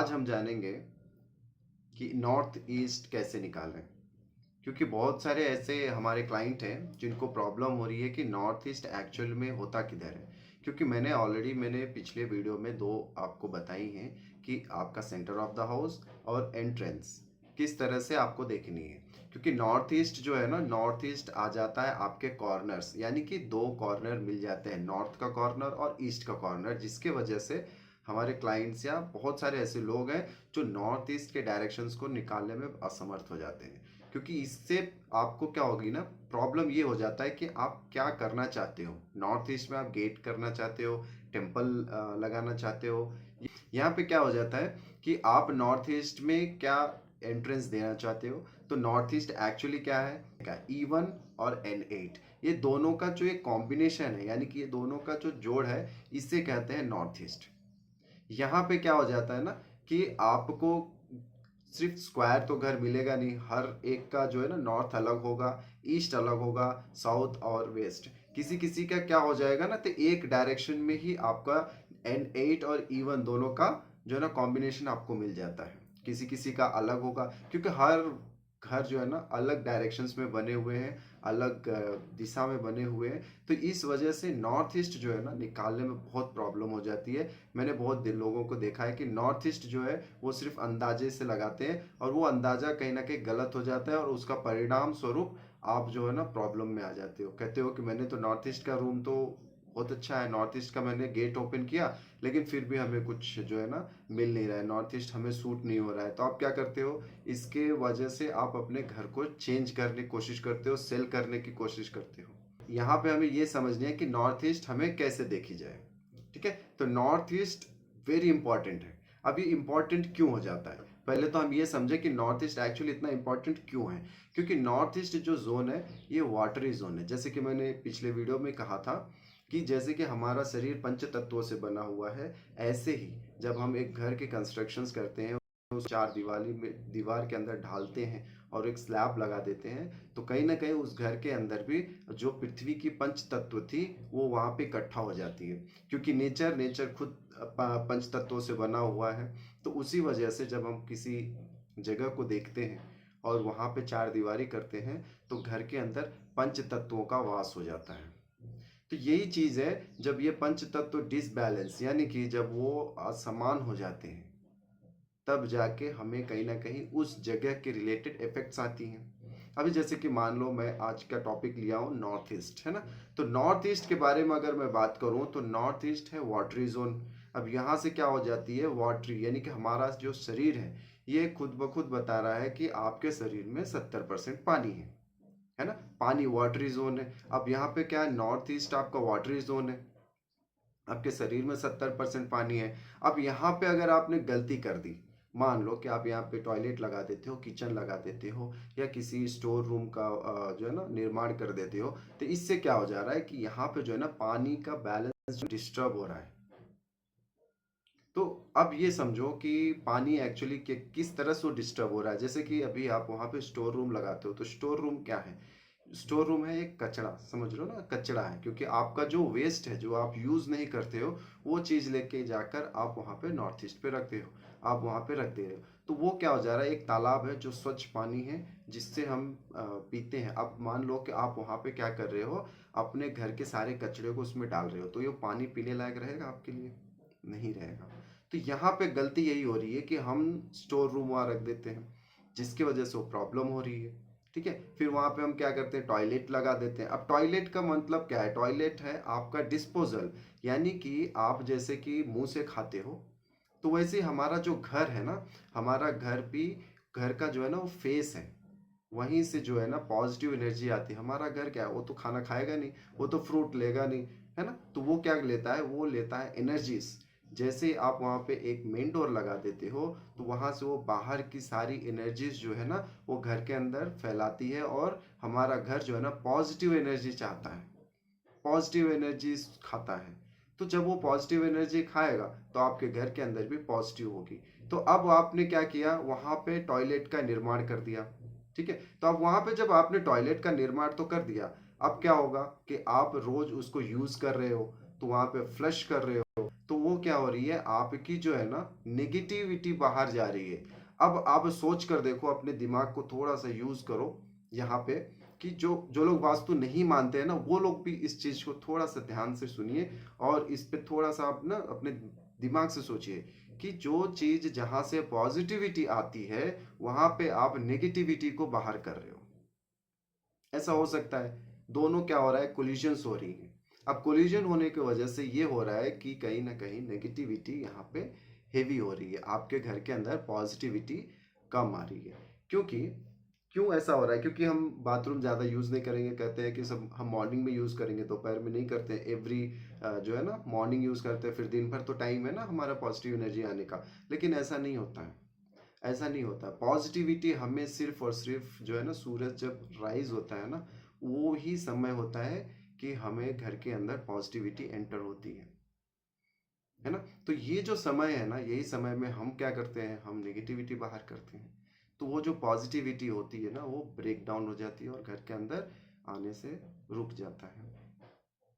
आज हम जानेंगे कि नॉर्थ ईस्ट कैसे निकालें। क्योंकि बहुत सारे ऐसे हमारे क्लाइंट हैं जिनको प्रॉब्लम हो रही है कि नॉर्थ ईस्ट एक्चुअल में होता किधर है। क्योंकि मैंने पिछले वीडियो में दो आपको बताई हैं कि आपका सेंटर ऑफ द हाउस और एंट्रेंस किस तरह से आपको देखनी है। क्योंकि नॉर्थ ईस्ट जो है ना, नॉर्थ ईस्ट आ जाता है आपके कॉर्नर्स, यानी कि दो कॉर्नर मिल जाते हैं, नॉर्थ का कॉर्नर और ईस्ट का कॉर्नर, जिसके वजह से हमारे क्लाइंट्स या बहुत सारे ऐसे लोग हैं जो नॉर्थ ईस्ट के डायरेक्शंस को निकालने में असमर्थ हो जाते हैं। क्योंकि इससे आपको क्या होगी ना, प्रॉब्लम ये हो जाता है कि आप क्या करना चाहते हो। नॉर्थ ईस्ट में आप गेट करना चाहते हो, टेम्पल लगाना चाहते हो। यहाँ पे क्या हो जाता है कि आप नॉर्थ ईस्ट में क्या एंट्रेंस देना चाहते हो। तो नॉर्थ ईस्ट एक्चुअली क्या है, E1 और N8, ये दोनों का जो एक कॉम्बिनेशन है, यानी कि ये दोनों का जो जोड़ है, इसे कहते हैं नॉर्थ ईस्ट। यहाँ पे क्या हो जाता है ना कि आपको सिर्फ स्क्वायर तो घर मिलेगा नहीं, हर एक का जो है ना, नॉर्थ अलग होगा, ईस्ट अलग होगा, साउथ और वेस्ट। किसी किसी का क्या हो जाएगा ना, तो एक डायरेक्शन में ही आपका N8 और E1 दोनों का जो है ना कॉम्बिनेशन आपको मिल जाता है। किसी किसी का अलग होगा, क्योंकि हर घर जो है ना अलग डायरेक्शंस में बने हुए हैं, अलग दिशा में बने हुए हैं। तो इस वजह से नॉर्थ ईस्ट जो है ना निकालने में बहुत प्रॉब्लम हो जाती है। मैंने बहुत लोगों को देखा है कि नॉर्थ ईस्ट जो है वो सिर्फ अंदाजे से लगाते हैं, और वो अंदाजा कहीं ना कहीं गलत हो जाता है, और उसका परिणाम स्वरूप आप जो है ना प्रॉब्लम में आ जाते हो। कहते हो कि मैंने तो नॉर्थ ईस्ट का रूम तो बहुत अच्छा है, नॉर्थ ईस्ट का मैंने गेट ओपन किया, लेकिन फिर भी हमें कुछ जो है ना मिल नहीं रहा है, नॉर्थ ईस्ट हमें सूट नहीं हो रहा है। तो आप क्या करते हो, इसके वजह से आप अपने घर को चेंज करने की कोशिश करते हो, सेल करने की कोशिश करते हो। यहाँ पे हमें ये समझना है कि नॉर्थ ईस्ट हमें कैसे देखी जाए। ठीक है, तो नॉर्थ ईस्ट वेरी इंपॉर्टेंट है। अब ये इंपॉर्टेंट क्यों हो जाता है, पहले तो हम ये समझे कि नॉर्थ ईस्ट एक्चुअली इतना इंपॉर्टेंट क्यों है। क्योंकि नॉर्थ ईस्ट जो जोन है ये वाटरी जोन है। जैसे कि मैंने पिछले वीडियो में कहा था कि जैसे कि हमारा शरीर पंच तत्वों से बना हुआ है, ऐसे ही जब हम एक घर के कंस्ट्रक्शंस करते हैं, उस चार दीवारी में दीवार के अंदर ढालते हैं और एक स्लैब लगा देते हैं, तो कहीं ना कहीं उस घर के अंदर भी जो पृथ्वी की पंच तत्व थी वो वहाँ पे इकट्ठा हो जाती है। क्योंकि नेचर खुद पंच तत्वों से बना हुआ है। तो उसी वजह से जब हम किसी जगह को देखते हैं और वहाँ पे चार दीवारी करते हैं, तो घर के अंदर पंच तत्वों का वास हो जाता है। तो यही चीज है, जब ये पंच तत्व डिसबैलेंस, यानी कि जब वो असमान हो जाते हैं, तब जाके हमें कहीं ना कहीं उस जगह के रिलेटेड इफेक्ट्स आती हैं। अभी जैसे कि मान लो मैं आज का टॉपिक लिया हूँ नॉर्थ ईस्ट, है ना। तो नॉर्थ ईस्ट के बारे में अगर मैं बात करूँ तो नॉर्थ ईस्ट है वाटरी जोन। अब यहाँ से क्या हो जाती है, वाटरी, यानी कि हमारा जो शरीर है ये खुद ब खुद बता रहा है कि आपके शरीर में 70% पानी है ना। पानी वाटरी जोन है। अब यहाँ पे क्या है, नॉर्थ ईस्ट आपका वाटरी जोन है, आपके शरीर में 70% पानी है। अब यहाँ पे अगर आपने गलती कर दी, मान लो कि आप यहाँ पे टॉयलेट लगा देते हो, किचन लगा देते हो, या किसी स्टोर रूम का जो है ना निर्माण कर देते हो, तो इससे क्या हो जा रहा है कि यहाँ पे जो है ना पानी का बैलेंस डिस्टर्ब हो रहा है। तो अब ये समझो कि पानी एक्चुअली किस तरह से डिस्टर्ब हो रहा है। जैसे कि अभी आप वहाँ पे स्टोर रूम लगाते हो, तो स्टोर रूम क्या है, स्टोर रूम है एक कचरा, समझ लो ना, कचरा है। क्योंकि आपका जो वेस्ट है जो आप यूज नहीं करते हो, वो चीज लेके जाकर आप वहाँ पे नॉर्थ ईस्ट पे रखते हो, आप वहाँ पे रख दे रहे हो। तो वो क्या हो जा रहा है, एक तालाब है जो स्वच्छ पानी है जिससे हम पीते हैं। अब मान लो कि आप वहाँ पे क्या कर रहे हो, अपने घर के सारे कचरे को उसमें डाल रहे हो, तो ये पानी पीने लायक रहेगा आपके लिए, नहीं रहेगा। तो यहाँ पे गलती यही हो रही है कि हम स्टोर रूम वहाँ रख देते हैं, जिसकी वजह से वो प्रॉब्लम हो रही है। ठीक है, फिर वहां पे हम क्या करते हैं, टॉयलेट लगा देते हैं। अब टॉयलेट का मतलब क्या है, टॉयलेट है आपका डिस्पोजल, यानी कि आप जैसे कि मुंह से खाते हो, तो वैसे ही हमारा जो घर है ना, हमारा घर भी, घर का जो है ना वो फेस है, वहीं से जो है ना पॉजिटिव एनर्जी आती है। हमारा घर क्या है, वो तो खाना खाएगा नहीं, वो तो फ्रूट लेगा नहीं, है ना। तो वो क्या लेता है, वो लेता है एनर्जीज। जैसे आप वहाँ पे एक मेन डोर लगा देते हो, तो वहां से वो बाहर की सारी एनर्जीज जो है ना वो घर के अंदर फैलाती है, और हमारा घर जो है ना पॉजिटिव एनर्जी चाहता है, पॉजिटिव एनर्जी खाता है। तो जब वो पॉजिटिव एनर्जी खाएगा तो आपके घर के अंदर भी पॉजिटिव होगी। तो अब आपने क्या किया, वहां पे टॉयलेट का निर्माण कर दिया। ठीक है, तो अब वहां पे जब आपने टॉयलेट का निर्माण तो कर दिया, अब क्या होगा कि आप रोज उसको यूज कर रहे हो, तो वहां पे फ्लश कर रहे हो, तो वो क्या हो रही है, आपकी जो है ना नेगेटिविटी बाहर जा रही है। अब आप सोच कर देखो, अपने दिमाग को थोड़ा सा यूज करो यहाँ पे, कि जो जो लोग वास्तु नहीं मानते हैं ना, वो लोग भी इस चीज को थोड़ा सा ध्यान से सुनिए, और इस पे थोड़ा सा आप ना अपने दिमाग से सोचिए कि जो चीज जहां से पॉजिटिविटी आती है, वहां पे आप नेगेटिविटी को बाहर कर रहे हो। ऐसा हो सकता है, दोनों क्या हो रहा है, कोलिजन्स हो रही है। अब कोलिजन होने की वजह से ये हो रहा है कि कहीं ना कहीं नेगेटिविटी यहाँ पे हेवी हो रही है, आपके घर के अंदर पॉजिटिविटी कम आ रही है। क्योंकि क्यों ऐसा हो रहा है, क्योंकि हम बाथरूम ज़्यादा यूज़ नहीं करेंगे, कहते हैं कि सब हम मॉर्निंग में यूज़ करेंगे, दोपहर में नहीं करते हैं। एवरी जो है ना मॉर्निंग यूज़ करते हैं, फिर दिन भर तो टाइम है ना हमारा पॉजिटिव एनर्जी आने का। लेकिन ऐसा नहीं होता है, ऐसा नहीं होता। पॉजिटिविटी हमें सिर्फ और सिर्फ जो है ना, सूरज जब राइज होता है ना, वो ही समय होता है कि हमें घर के अंदर पॉजिटिविटी एंटर होती है ना। तो ये जो समय है ना, यही समय में हम क्या करते हैं, हम नेगेटिविटी बाहर करते हैं। तो वो जो पॉजिटिविटी होती है ना, वो ब्रेक डाउन हो जाती है और घर के अंदर आने से रुक जाता है।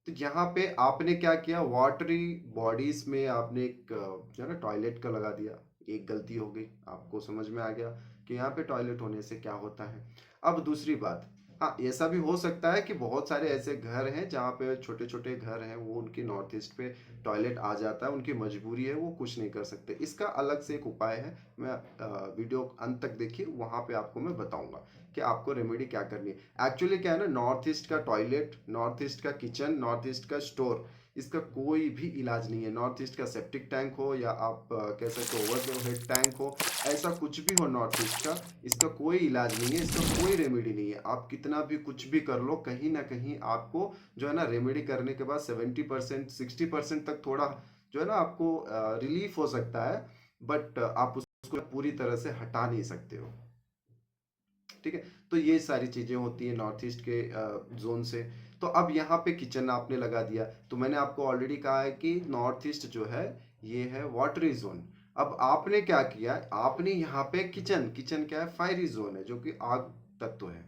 तो यहाँ पे आपने क्या किया, वाटरी बॉडीज में आपने एक जो है ना टॉयलेट का लगा दिया। एक गलती हो गई, आपको समझ में आ गया कि यहाँ पे टॉयलेट होने से क्या होता है। अब दूसरी बात, हाँ ऐसा भी हो सकता है कि बहुत सारे ऐसे घर हैं जहाँ पे छोटे छोटे घर हैं, वो उनकी नॉर्थ ईस्ट पे टॉयलेट आ जाता है, उनकी मजबूरी है, वो कुछ नहीं कर सकते। इसका अलग से एक उपाय है, मैं वीडियो अंत तक देखिए, वहाँ पे आपको मैं बताऊंगा कि आपको रेमेडी क्या करनी है। एक्चुअली क्या है ना, नॉर्थ ईस्ट का टॉयलेट, नॉर्थ ईस्ट का किचन, नॉर्थ ईस्ट का स्टोर, इसका कोई भी इलाज नहीं है। नॉर्थ ईस्ट का सेप्टिक टैंक हो या आप कह सकते हो ओवर हेड टैंक हो, ऐसा कुछ भी हो नॉर्थ ईस्ट का, इसका कोई इलाज नहीं है, इसका कोई रेमेडी नहीं है। आप कितना भी कुछ भी कर लो, कहीं ना कहीं आपको जो है ना रेमेडी करने के बाद 70% 60% तक थोड़ा जो है ना आपको रिलीफ हो सकता है, बट आप उसको पूरी तरह से हटा नहीं सकते हो। ठीक है, तो ये सारी चीजें होती है नॉर्थ ईस्ट के जोन से। तो अब यहाँ पे किचन आपने लगा दिया, तो मैंने आपको ऑलरेडी कहा है कि नॉर्थ ईस्ट जो है ये है वाटरी जोन। अब आपने क्या किया, आपने यहाँ पे किचन, किचन क्या है, फायरी जोन है, जो कि आग तत्व है,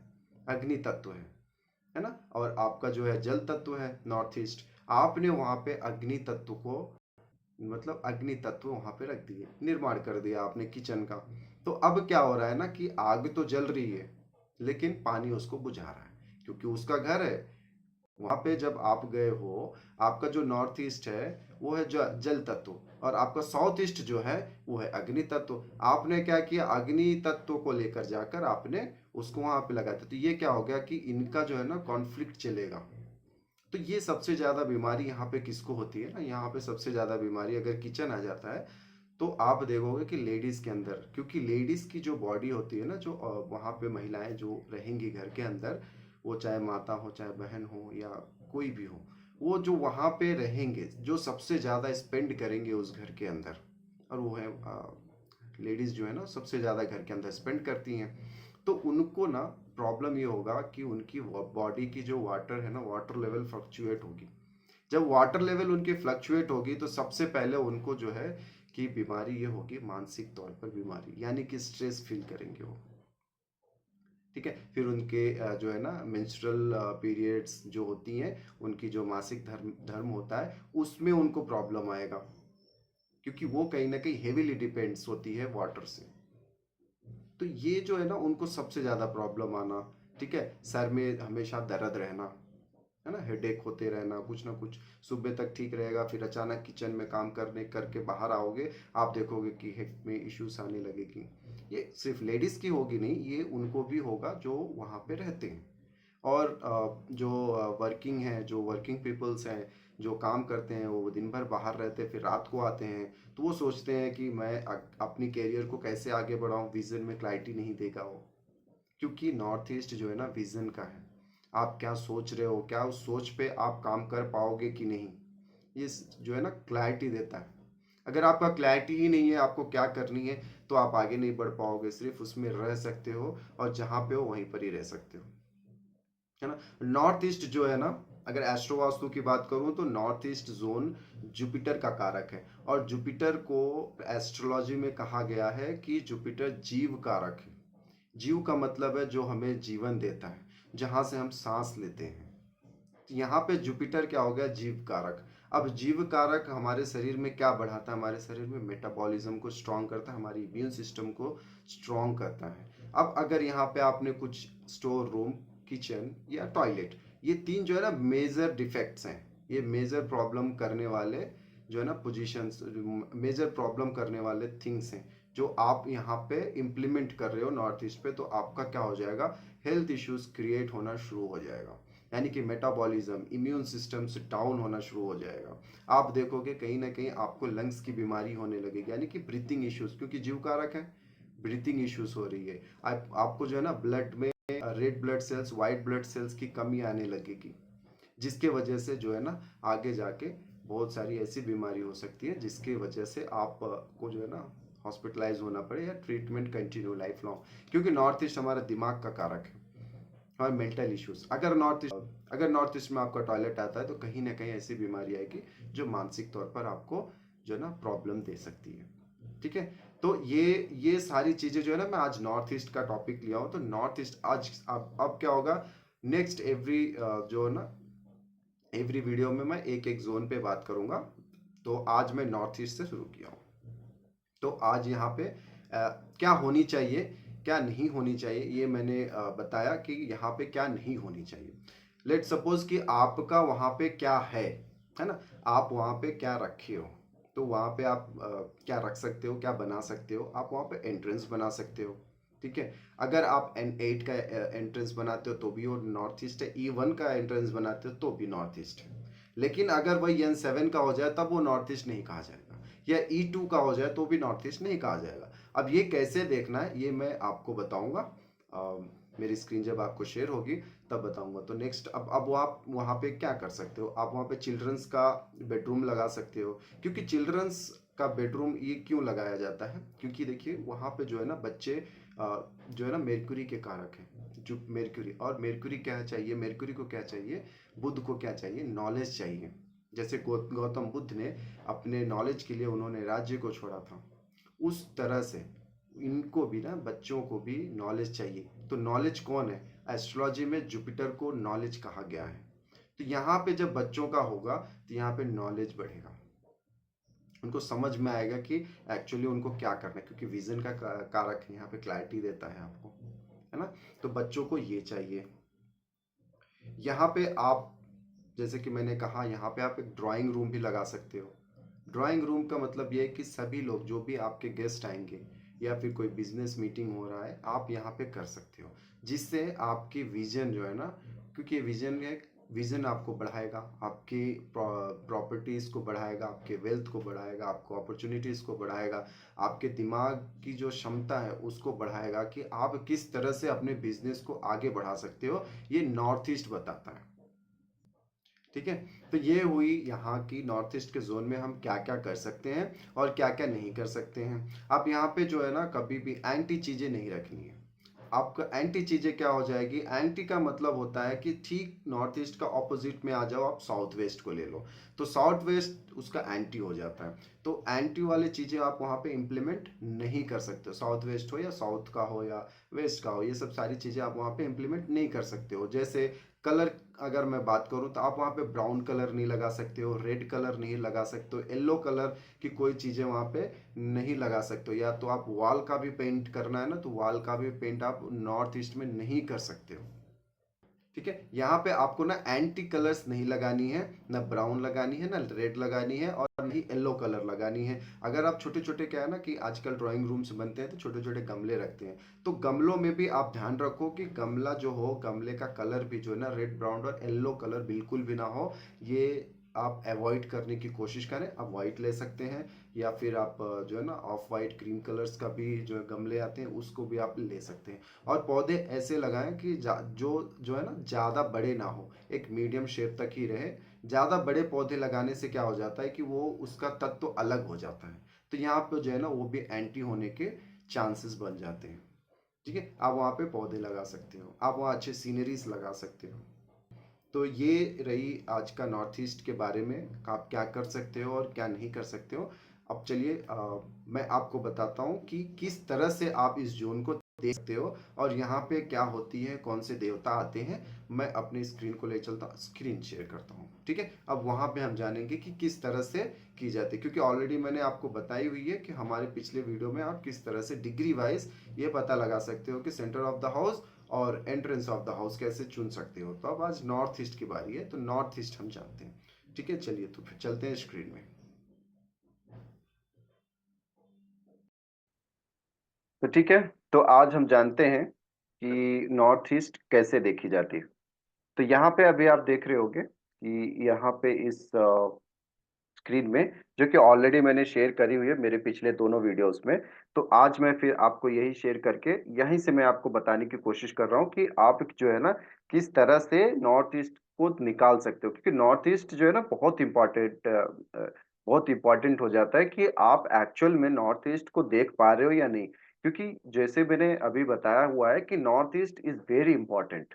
अग्नि तत्व है ना। और आपका जो है जल तत्व है नॉर्थ ईस्ट। आपने वहां पे अग्नि तत्व को, मतलब अग्नि तत्व वहां पे रख दिए, निर्माण कर दिया आपने किचन का। तो अब क्या हो रहा है ना कि आग तो जल रही है, लेकिन पानी उसको बुझा रहा है, क्योंकि उसका घर है वहां पे। जब आप गए हो, आपका जो नॉर्थ ईस्ट है वो है जल तत्व, और आपका साउथ ईस्ट जो है वो है अग्नि तत्व। आपने क्या किया, अग्नि तत्व को लेकर जाकर आपने उसको वहां पे लगा दिया। तो ये क्या हो गया कि इनका जो है ना कॉन्फ्लिक्ट चलेगा। तो ये सबसे ज्यादा बीमारी यहाँ पे किसको होती है ना, यहाँ पे सबसे ज्यादा बीमारी अगर किचन आ जाता है, तो आप देखोगे कि लेडीज के अंदर, क्योंकि लेडीज की जो बॉडी होती है ना, जो वहां पे महिलाएं जो रहेंगी घर के अंदर, वो चाहे माता हो, चाहे बहन हो, या कोई भी हो, वो जो वहां पे रहेंगे, जो सबसे ज्यादा स्पेंड करेंगे उस घर के अंदर, और वो है लेडीज जो है ना सबसे ज्यादा घर के अंदर स्पेंड करती हैं। तो उनको ना प्रॉब्लम ये होगा कि उनकी बॉडी की जो वाटर है ना, वाटर लेवल फ्लक्चुएट होगी। जब वाटर लेवल उनकी फ्लक्चुएट होगी, तो सबसे पहले उनको जो है कि बीमारी ये होगी, मानसिक तौर पर बीमारी, यानी कि स्ट्रेस फील करेंगे वो। ठीक है, फिर उनके जो है ना मेंस्ट्रुअल पीरियड्स जो होती हैं, उनकी जो मासिक धर्म धर्म होता है, उसमें उनको प्रॉब्लम आएगा, क्योंकि वो कहीं ना कहीं हेवीली डिपेंड्स होती है वाटर से। तो ये जो है ना उनको सबसे ज्यादा प्रॉब्लम आना। ठीक है, सर में हमेशा दर्द रहना, है ना, हेडेक होते रहना, कुछ ना कुछ। सुबह तक ठीक रहेगा, फिर अचानक किचन में काम करने करके बाहर आओगे, आप देखोगे कि हिप में इश्यूज आने लगेगी। ये सिर्फ लेडीज की होगी नहीं, ये उनको भी होगा जो वहां पे रहते हैं। और जो वर्किंग है, जो वर्किंग पीपल्स हैं, जो काम करते हैं, वो दिन भर बाहर रहते हैं, फिर रात को आते हैं, तो वो सोचते हैं कि मैं अपनी कैरियर को कैसे आगे बढ़ाऊं, विजन में क्लैरिटी नहीं देगा वो। क्योंकि नॉर्थ ईस्ट जो है ना विजन का है, आप क्या सोच रहे हो, क्या उस सोच पे आप काम कर पाओगे कि नहीं, ये जो है ना क्लैरिटी देता है। अगर आपका क्लैरिटी ही नहीं है आपको क्या करनी है, तो आप आगे नहीं बढ़ पाओगे, सिर्फ उसमें रह सकते हो, और जहां पे हो वहीं पर ही रह सकते हो, है ना। नॉर्थ ईस्ट जो है ना, अगर एस्ट्रो वास्तु की बात करूं, तो नॉर्थ ईस्ट जोन जुपिटर का कारक है। और जुपिटर को एस्ट्रोलॉजी में कहा गया है कि जुपिटर जीव कारक है। जीव का मतलब है जो हमें जीवन देता है, जहां से हम सांस लेते हैं। तो यहाँ पे जुपिटर क्या हो गया, जीव कारक। अब जीव कारक हमारे शरीर में क्या बढ़ाता है? हमारे शरीर में मेटाबॉलिज्म को स्ट्रॉन्ग करता है, हमारी इम्यून सिस्टम को स्ट्रॉन्ग करता है। अब अगर यहाँ पे आपने कुछ स्टोर रूम, किचन या टॉयलेट, ये तीन जो है ना मेजर डिफेक्ट्स हैं, ये मेजर प्रॉब्लम करने वाले जो है ना पोजीशंस, मेजर प्रॉब्लम करने वाले थिंग्स हैं जो आप यहाँ पे इम्प्लीमेंट कर रहे हो नॉर्थ ईस्ट पे, तो आपका क्या हो जाएगा? हेल्थ इश्यूज क्रिएट होना शुरू हो जाएगा, यानी कि मेटाबॉलिज्म, इम्यून सिस्टम से डाउन होना शुरू हो जाएगा। आप देखोगे कहीं ना कहीं आपको लंग्स की बीमारी होने लगेगी, यानी कि ब्रीथिंग इश्यूज, क्योंकि जीव कारक है, ब्रीथिंग इश्यूज हो रही है। आपको जो है ना ब्लड में red blood cells, white blood cells की कमी आने लगेगी, जिसके वजह से जो है ना आगे जाके बहुत सारी ऐसी बीमारी हो सकती है जिसके वजह से आपको जो है ना हॉस्पिटलाइज होना पड़े या ट्रीटमेंट कंटिन्यू लाइफ लॉन्ग, क्योंकि नॉर्थ ईस्ट हमारा दिमाग का कारक है और मेंटल इश्यूज। अगर नॉर्थ ईस्ट में आपका टॉयलेट आता है तो कहीं ना कहीं ऐसी बीमारी आएगी जो मानसिक तौर पर आपको जो है ना प्रॉब्लम दे सकती है। ठीक है, तो ये सारी चीजें जो है ना, मैं आज नॉर्थ ईस्ट का टॉपिक लिया हूं। तो नॉर्थ ईस्ट आज अब क्या होगा, नेक्स्ट जो है ना एवरी वीडियो में मैं एक एक जोन पे बात करूंगा। तो आज मैं नॉर्थ ईस्ट से शुरू किया हूँ। तो आज यहाँ पे क्या होनी चाहिए, क्या नहीं होनी चाहिए, ये मैंने बताया कि यहाँ पे क्या नहीं होनी चाहिए। लेट सपोज कि आपका वहाँ पे क्या है ना, आप वहाँ पे क्या रखे हो, तो वहाँ पे आप क्या रख सकते हो, क्या बना सकते हो? आप वहाँ पे एंट्रेंस बना सकते हो। ठीक है, अगर आप N8 का एंट्रेंस बनाते हो तो भी वो नॉर्थ ईस्ट है, E1 का एंट्रेंस बनाते हो तो भी नॉर्थ ईस्ट है। लेकिन अगर वही N7 का हो जाए तब वो नॉर्थ ईस्ट नहीं कहा जाएगा, या E2 का हो जाए तो भी नॉर्थ ईस्ट नहीं कहा जाएगा। अब ये कैसे देखना है ये मैं आपको बताऊंगा, मेरी स्क्रीन जब आपको शेयर होगी तब बताऊंगा। तो नेक्स्ट, अब वो आप वहाँ पे क्या कर सकते हो, आप वहाँ पे चिल्ड्रंस का बेडरूम लगा सकते हो। क्योंकि चिल्ड्रंस का बेडरूम ये क्यों लगाया जाता है? क्योंकि देखिए वहाँ पे जो है ना बच्चे जो है ना मेरकुरी के कारक हैं, जो मेरकुरी, और मेरकुरी क्या चाहिए, मेरकुरी को क्या चाहिए, बुध को क्या चाहिए, नॉलेज चाहिए। जैसे गौतम बुद्ध ने अपने नॉलेज के लिए उन्होंने राज्य को छोड़ा था, उस तरह से इनको भी ना, बच्चों को भी नॉलेज चाहिए। तो नॉलेज कौन है? एस्ट्रोलॉजी में जुपिटर को नॉलेज कहा गया है। तो यहाँ पे जब बच्चों का होगा तो यहाँ पे नॉलेज बढ़ेगा, उनको समझ में आएगा कि एक्चुअली उनको क्या करना है, क्योंकि विजन का कारक है, यहाँ पे क्लैरिटी देता है आपको, है ना। तो बच्चों को ये चाहिए। यहाँ पे आप, जैसे कि मैंने कहा, यहाँ पे आप एक ड्राइंग रूम भी लगा सकते हो। ड्राइंग रूम का मतलब ये है कि सभी लोग, जो भी आपके गेस्ट आएंगे या फिर कोई बिजनेस मीटिंग हो रहा है, आप यहाँ पे कर सकते हो, जिससे आपकी विजन जो है ना, क्योंकि विजन आपको बढ़ाएगा, आपकी प्रॉपर्टीज को बढ़ाएगा, आपके वेल्थ को बढ़ाएगा, आपको अपॉर्चुनिटीज को बढ़ाएगा, आपके दिमाग की जो क्षमता है उसको बढ़ाएगा कि आप किस तरह से अपने बिजनेस को आगे बढ़ा सकते हो। ये नॉर्थ ईस्ट बताता है। ठीक है, तो ये हुई यहाँ की नॉर्थ ईस्ट के जोन में हम क्या क्या कर सकते हैं और क्या क्या नहीं कर सकते हैं। अब यहाँ पे जो है ना कभी भी एंटी चीजें नहीं रखनी है। आपका एंटी चीजें क्या हो जाएगी? एंटी का मतलब होता है कि ठीक नॉर्थ ईस्ट का ऑपोजिट में आ जाओ, आप साउथ वेस्ट को ले लो, तो साउथ वेस्ट उसका एंटी हो जाता है। तो एंटी वाली चीजें आप वहां पे इंप्लीमेंट नहीं कर सकते हो, साउथ वेस्ट हो या साउथ का हो या वेस्ट का हो, ये सब सारी चीजें आप वहां पे इंप्लीमेंट नहीं कर सकते हो। जैसे कलर, अगर मैं बात करूं तो आप वहां पे ब्राउन कलर नहीं लगा सकते हो, रेड कलर नहीं लगा सकते हो, येलो कलर की कोई चीजें वहां पे नहीं लगा सकते हो। या तो आप वॉल का भी पेंट करना है ना, तो वॉल का भी पेंट आप नॉर्थ ईस्ट में नहीं कर सकते हो। ठीक है, यहाँ पे आपको ना एंटी कलर्स नहीं लगानी है, ना ब्राउन लगानी है, ना रेड लगानी है, और नहीं येलो कलर लगानी है। अगर आप छोटे छोटे, क्या है ना कि आजकल ड्राइंग रूम्स बनते हैं तो छोटे छोटे गमले रखते हैं, तो गमलों में भी आप ध्यान रखो कि गमला जो हो, गमले का कलर भी जो है ना रेड, ब्राउन और येलो कलर बिल्कुल भी ना हो। ये आप अवॉइड करने की कोशिश करें। आप वाइट ले सकते हैं, या फिर आप जो है ना ऑफ वाइट क्रीम कलर्स का भी जो गमले आते हैं उसको भी आप ले सकते हैं। और पौधे ऐसे लगाएं कि जो है ना ज़्यादा बड़े ना हो, एक मीडियम शेप तक ही रहे। ज़्यादा बड़े पौधे लगाने से क्या हो जाता है कि वो उसका तत्व तो अलग हो जाता है, तो यहाँ पे जो है ना वो भी एंटी होने के चांसेस बन जाते हैं। ठीक है, आप वहाँ पे पौधे लगा सकते हो, आप वहाँ अच्छे सीनरीज लगा सकते हो। तो ये रही आज का नॉर्थ ईस्ट के बारे में, आप क्या कर सकते हो और क्या नहीं कर सकते हो। अब चलिए मैं आपको बताता हूँ कि किस तरह से आप इस जोन को देख सकते हो और यहाँ पे क्या होती है, कौन से देवता आते हैं, मैं अपनी स्क्रीन को ले चलता हूँ, स्क्रीन शेयर करता हूँ, ठीक है। अब वहाँ पे हम जानेंगे कि किस तरह से की जाती है, क्योंकि ऑलरेडी मैंने आपको बताई हुई है कि हमारे पिछले वीडियो में आप किस तरह से डिग्री वाइज ये पता लगा सकते हो कि सेंटर ऑफ द हाउस और एंट्रेंस ऑफ द हाउस कैसे चुन सकते हो। तो अब आज नॉर्थ ईस्ट की बारी है, तो नॉर्थ ईस्ट हम जानते हैं, ठीक है। चलिए तो फिर चलते हैं स्क्रीन में। तो ठीक है, तो आज हम जानते हैं कि नॉर्थ ईस्ट कैसे देखी जाती है। तो यहाँ पे अभी आप देख रहे होंगे कि यहाँ पे इस स्क्रीन में, जो कि ऑलरेडी मैंने शेयर करी हुई है मेरे पिछले दोनों वीडियोस में। तो आज मैं फिर आपको यही शेयर करके यहीं से मैं आपको बताने की कोशिश कर रहा हूँ कि आप जो है ना किस तरह से नॉर्थ ईस्ट को निकाल सकते हो, क्योंकि नॉर्थ ईस्ट जो है ना बहुत इंपॉर्टेंट हो जाता है कि आप एक्चुअल में नॉर्थ ईस्ट को देख पा रहे हो या नहीं। क्योंकि जैसे मैंने अभी बताया हुआ है कि north east is very important,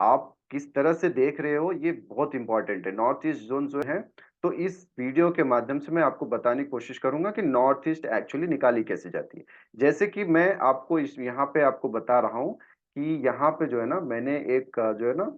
आप किस तरह से देख रहे हो ये बहुत इंपॉर्टेंट है। नॉर्थ ईस्ट जोन जो है, तो इस वीडियो के माध्यम से मैं आपको बताने की कोशिश करूंगा कि नॉर्थ ईस्ट एक्चुअली निकाली कैसे जाती है। जैसे कि मैं आपको इस यहाँ पे आपको बता रहा हूँ कि यहाँ पे जो है ना मैंने एक जो है ना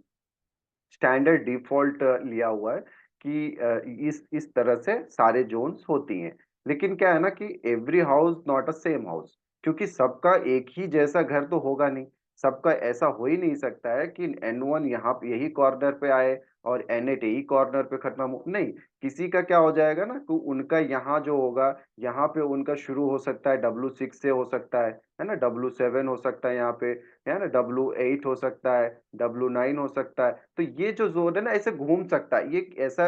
स्टैंडर्ड डिफॉल्ट लिया हुआ है कि इस तरह से सारे जोन्स होती हैं। लेकिन क्या है ना कि every house not a same house, क्योंकि सबका एक ही जैसा घर तो होगा नहीं। सबका ऐसा हो ही नहीं सकता है कि N1 यहाँ पे यही कॉर्नर पे आए और N8 यही कॉर्नर पे खत्म हो, नहीं। किसी का क्या हो जाएगा ना कि उनका यहाँ जो होगा, यहाँ पे उनका शुरू हो सकता है W6 से, हो सकता है ना, W7 हो सकता है यहाँ पे, है ना, W8 हो सकता है, W9 हो सकता है। तो ये जो जोन है ना ऐसे घूम सकता है, ये ऐसा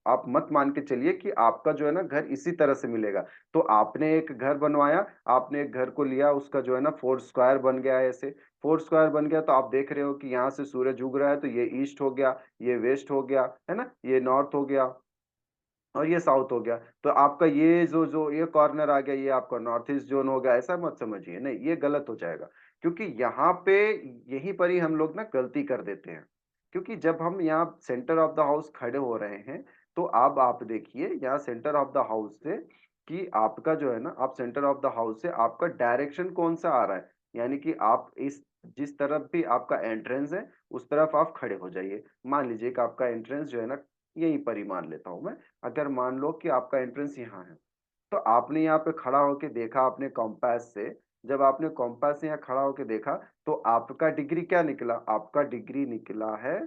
आप मत मान के चलिए कि आपका जो है ना घर इसी तरह से मिलेगा। तो आपने एक घर बनवाया, आपने एक घर को लिया, उसका जो है ना फोर स्क्वायर बन गया है, ऐसे फोर स्क्वायर बन गया। तो आप देख रहे हो कि यहाँ से सूरज उग रहा है, तो ये ईस्ट हो गया, ये वेस्ट हो गया, है ना, ये नॉर्थ हो गया और ये साउथ हो गया। तो आपका ये जो जो ये कॉर्नर आ गया, ये आपका नॉर्थ ईस्ट जोन हो गया। ऐसा मत समझिए, नहीं, ये गलत हो जाएगा। क्योंकि यहाँ पे यहीं पर ही हम लोग ना गलती कर देते हैं। क्योंकि जब हम यहाँ सेंटर ऑफ द हाउस खड़े हो रहे हैं, तो अब आप देखिए यहाँ सेंटर ऑफ द हाउस से कि आपका जो है ना, आप सेंटर ऑफ द हाउस से आपका डायरेक्शन कौन सा आ रहा है, यानी कि आप इस जिस तरफ भी आपका एंट्रेंस है उस तरफ आप खड़े हो जाइए। मान लीजिए कि आपका एंट्रेंस जो है ना, यहीं पर ही मान लेता हूं मैं। अगर मान लो कि आपका एंट्रेंस यहाँ है, तो आपने यहाँ पे खड़ा होके देखा अपने कॉम्पास से। जब आपने कॉम्पास से यहाँ खड़ा होके देखा, तो आपका डिग्री क्या निकला? आपका डिग्री निकला है,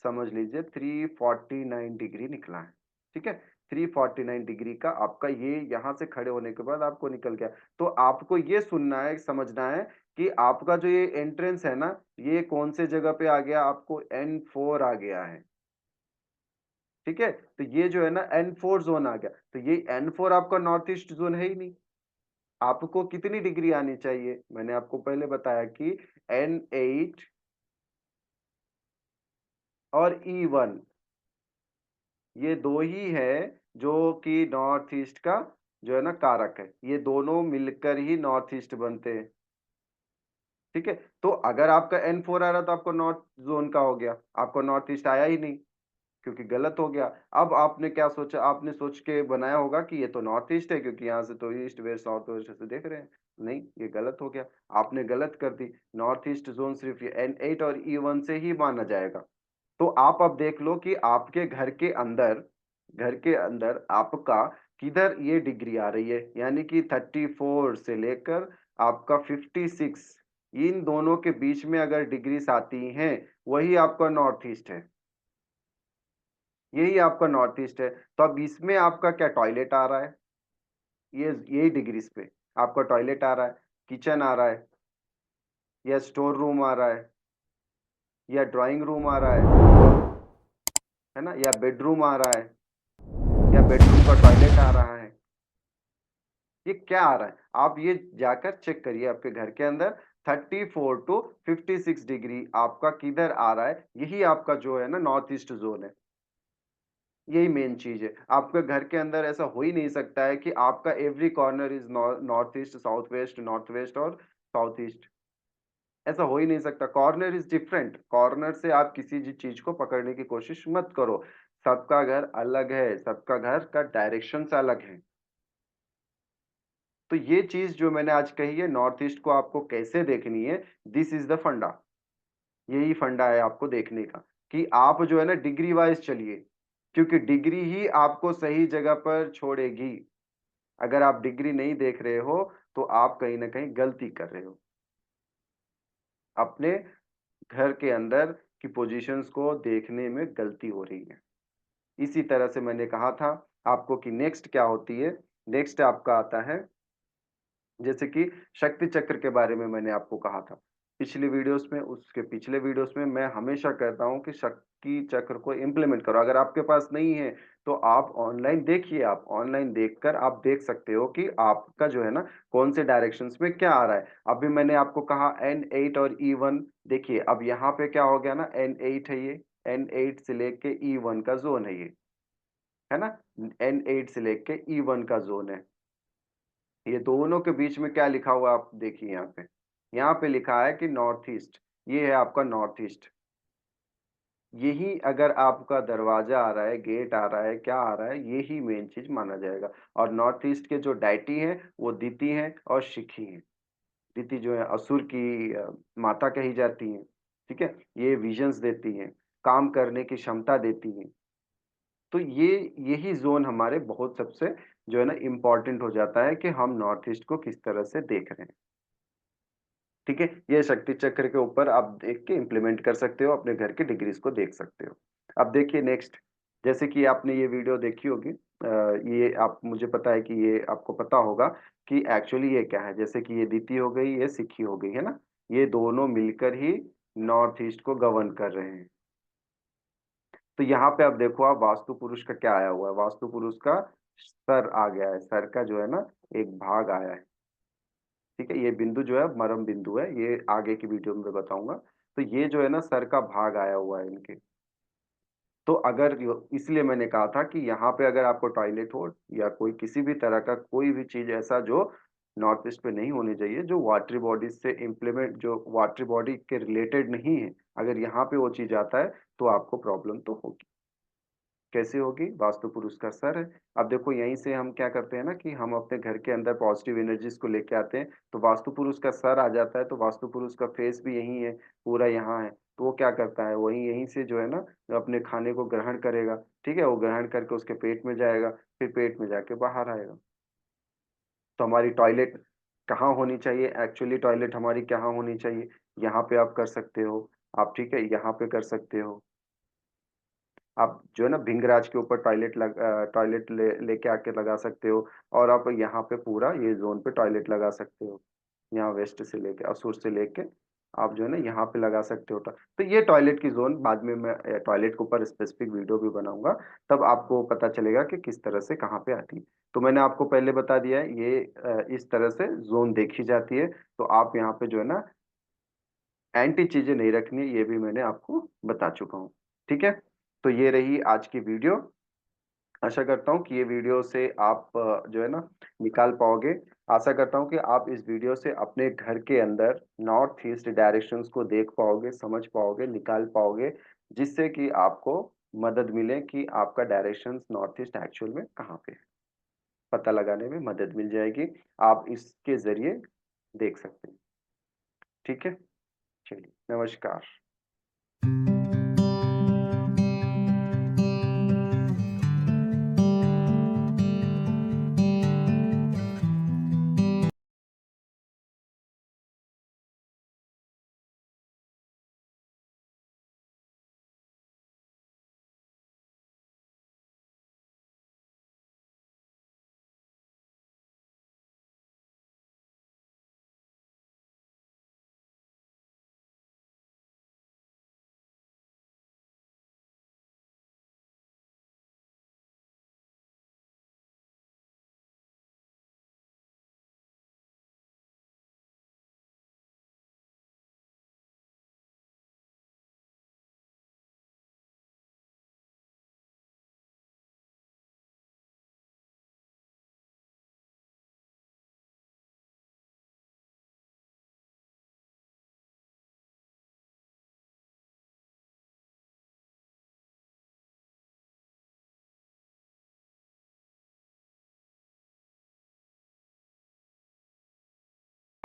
समझ लीजिए 349 डिग्री निकला है, ठीक है। 349 डिग्री का आपका ये यहाँ से खड़े होने के बाद आपको निकल गया। तो आपको ये सुनना है, समझना है कि आपका जो ये एंट्रेंस है ना, ये कौन से जगह पे आ गया? आपको N4 आ गया है, ठीक है। तो ये जो है ना N4 जोन आ गया। तो ये N4 आपका नॉर्थ ईस्ट जोन है ही नहीं। आपको कितनी डिग्री आनी चाहिए? मैंने आपको पहले बताया कि N8 और E1, ये दो ही है जो कि नॉर्थ ईस्ट का जो है ना कारक है। ये दोनों मिलकर ही नॉर्थ ईस्ट बनते हैं, ठीक है। तो अगर आपका N4 आ रहा तो आपको नॉर्थ जोन का हो गया, आपको नॉर्थ ईस्ट आया ही नहीं, क्योंकि गलत हो गया। अब आपने क्या सोचा? आपने सोच के बनाया होगा कि ये तो नॉर्थ ईस्ट है, क्योंकि यहाँ से तो ईस्ट वेस्ट साउथ वेस्ट से देख रहे हैं। नहीं, ये गलत हो गया, आपने गलत कर दी। नॉर्थ ईस्ट जोन सिर्फ ये N8 और E1 से ही माना जाएगा। तो आप अब देख लो कि आपके घर के अंदर आपका किधर ये डिग्री आ रही है, यानी कि 34 से लेकर आपका 56, इन दोनों के बीच में अगर डिग्रीज आती हैं, वही आपका नॉर्थ ईस्ट है, यही आपका नॉर्थ ईस्ट है। तो अब इसमें आपका क्या टॉयलेट आ रहा है? ये यही डिग्रीज पे आपका टॉयलेट आ रहा है, किचन आ रहा है, या स्टोर रूम आ रहा है, या ड्राइंग रूम आ रहा है ना, या बेडरूम आ रहा है, या बेडरूम का टॉयलेट आ रहा है। ये क्या आ रहा है? आप ये जाकर चेक करिए आपके घर के अंदर। 34 टू 56 डिग्री आपका किधर आ रहा है? यही आपका जो है ना नॉर्थ ईस्ट जोन है। यही मेन चीज है। आपके घर के अंदर ऐसा हो ही नहीं सकता है कि आपका every corner is north east, south west, north west और साउथ ईस्ट। ऐसा हो ही नहीं सकता। Corner is different. कॉर्नर से आप किसी भी चीज को पकड़ने की कोशिश मत करो। सबका घर अलग है, सबका घर का डायरेक्शन अलग है। तो ये चीज जो मैंने आज कही है, नॉर्थ ईस्ट को आपको कैसे देखनी है, दिस इज द फंडा। यही फंडा है आपको देखने का। कि आप जो है ना डिग्री वाइज चलिए, क्योंकि डिग्री ही आपको सही जगह पर छोड़ेगी। अगर आप डिग्री नहीं देख रहे हो तो आप कहीं ना कहीं गलती कर रहे हो। अपने घर के अंदर की पोजीशंस को देखने में गलती हो रही है। इसी तरह से मैंने कहा था आपको कि नेक्स्ट क्या होती है। नेक्स्ट आपका आता है, जैसे कि शक्ति चक्र के बारे में मैंने आपको कहा था पिछली वीडियोस में, उसके पिछले वीडियोस में मैं हमेशा कहता हूं कि शक्ति चक्र को इम्प्लीमेंट करो। अगर आपके पास नहीं है तो आप ऑनलाइन देखिए, आप ऑनलाइन देखकर आप देख सकते हो कि आपका जो है ना कौन से डायरेक्शंस में क्या आ रहा है। अभी मैंने आपको कहा N8 और E1, देखिए अब यहाँ पे क्या हो गया ना, N8 है ये, N8 से लेके E1 का जोन है ये, है ना, N8 से लेके E1 का जोन है। ये दोनों के बीच में क्या लिखा हुआ है आप देखिए यहाँ पे लिखा है कि नॉर्थ ईस्ट। ये है आपका नॉर्थ ईस्ट। यही अगर आपका दरवाजा आ रहा है, गेट आ रहा है, क्या आ रहा है, यही मेन चीज माना जाएगा। और नॉर्थ ईस्ट के जो डाइटी हैं वो दिति हैं और शिखी हैं। दिति जो है असुर की माता कही जाती हैं, ठीक है। ये विजन्स देती हैं, काम करने की क्षमता देती हैं। तो ये यही जोन हमारे बहुत सबसे जो है ना इम्पोर्टेंट हो जाता है कि हम नॉर्थ ईस्ट को किस तरह से देख रहे हैं। ठीक है, ये शक्ति चक्र के ऊपर आप देख के इम्प्लीमेंट कर सकते हो, अपने घर की डिग्रीज को देख सकते हो। अब देखिए नेक्स्ट, जैसे कि आपने ये वीडियो देखी होगी, ये आप, मुझे पता है कि ये आपको पता होगा कि एक्चुअली ये क्या है। जैसे कि ये दीति हो गई, ये सिक्की हो गई, है ना, ये दोनों मिलकर ही नॉर्थ ईस्ट को गवर्न कर रहे हैं। तो यहाँ पे आप देखो, आप वास्तु पुरुष का क्या आया हुआ है, वास्तु पुरुष का सर आ गया है, सर का जो है ना एक भाग आया है। ठीक है, ये बिंदु जो है मरम बिंदु है, ये आगे की वीडियो में बताऊंगा। तो ये जो है ना सर का भाग आया हुआ है इनके। तो अगर इसलिए मैंने कहा था कि यहाँ पे अगर आपको टॉयलेट हो या कोई किसी भी तरह का कोई भी चीज ऐसा जो नॉर्थ ईस्ट पे नहीं होनी चाहिए, जो वाटरी बॉडी से इम्प्लीमेंट, जो वाटरी बॉडी के रिलेटेड नहीं है, अगर यहाँ पे वो चीज आता है तो आपको प्रॉब्लम तो होगी। कैसे होगी? वास्तु पुरुष का सर है। अब देखो यहीं से हम क्या करते हैं ना कि हम अपने घर के अंदर पॉजिटिव एनर्जीज को लेके आते हैं, तो वास्तु पुरुष का सर आ जाता है, तो वास्तु पुरुष का फेस भी यही है, पूरा यहाँ है। तो वो क्या करता है, वही यहीं से जो है ना अपने खाने को ग्रहण करेगा। ठीक है, वो ग्रहण करके उसके पेट में जाएगा, फिर पेट में जाके बाहर आएगा। तो हमारी टॉयलेट कहाँ होनी चाहिए, एक्चुअली टॉयलेट हमारी कहाँ होनी चाहिए, यहाँ पे आप कर सकते हो। आप ठीक है यहाँ पे कर सकते हो। आप जो है ना भिंगराज के ऊपर टॉयलेट लेके आके लगा सकते हो। और आप यहाँ पे पूरा ये जोन पे टॉयलेट लगा सकते हो, यहाँ वेस्ट से लेके असुर से लेके आप जो है ना यहाँ पे लगा सकते हो। तो ये टॉयलेट की जोन बाद में मैं टॉयलेट के ऊपर स्पेसिफिक वीडियो भी बनाऊंगा, तब आपको पता चलेगा कि किस तरह से कहाँ पे आती है। तो मैंने आपको पहले बता दिया है ये इस तरह से जोन देखी जाती है। तो आप यहाँ पे जो है ना एंटी चीजें नहीं रखनी है, ये भी मैंने आपको बता चुका हूँ। ठीक है, तो ये रही आज की वीडियो। आशा करता हूँ कि ये वीडियो से आप जो है ना निकाल पाओगे। आशा करता हूँ कि आप इस वीडियो से अपने घर के अंदर नॉर्थ ईस्ट डायरेक्शंस को देख पाओगे, समझ पाओगे, निकाल पाओगे, जिससे कि आपको मदद मिले कि आपका डायरेक्शंस नॉर्थ ईस्ट एक्चुअल में कहाँ पे है। पता लगाने में मदद मिल जाएगी, आप इसके जरिए देख सकते हैं। ठीक है, चलिए, नमस्कार।